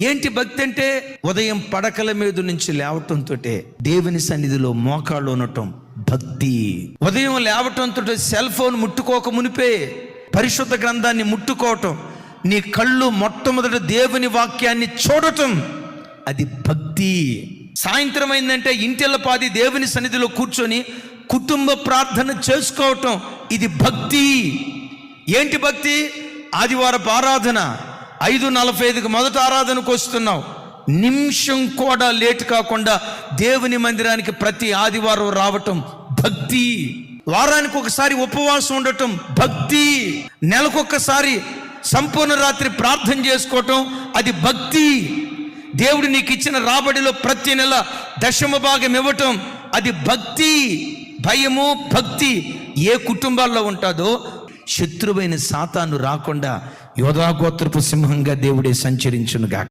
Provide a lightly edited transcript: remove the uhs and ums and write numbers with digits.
ఏంటి భక్తి అంటే? ఉదయం పడకల మీద నుంచి లేవటంతో దేవుని సన్నిధిలో మోకాళ్ళు ఉండటం భక్తి. ఉదయం లేవటంతో సెల్ ఫోన్ ముట్టుకోక మునిపే పరిశుద్ధ గ్రంథాన్ని ముట్టుకోవటం, నీ కళ్ళు మొట్టమొదట దేవుని వాక్యాన్ని చూడటం, అది భక్తి. సాయంత్రం అయిందంటే ఇంటిల్లపాది దేవుని సన్నిధిలో కూర్చొని కుటుంబ ప్రార్థన చేసుకోవటం, ఇది భక్తి. ఏంటి భక్తి? ఆదివారపు ఆరాధన 5:45కి మొదట ఆరాధనకు వస్తున్నావు, నిమిషం కూడా లేట్ కాకుండా దేవుని మందిరానికి ప్రతి ఆదివారం రావటం భక్తి. వారానికి ఒకసారి ఉపవాసం ఉండటం భక్తి. నెలకొకసారి సంపూర్ణ రాత్రి ప్రార్థన చేసుకోవటం, అది భక్తి. దేవుడు నీకు ఇచ్చిన రాబడిలో ప్రతి నెల 10% ఇవ్వటం, అది భక్తి. భయము భక్తి ఏ కుటుంబాల్లో ఉంటుందో శత్రువైన సాతాను రాకుండా యోధా గోత్రపు సింహంగా దేవుడే సంచరించునుగా.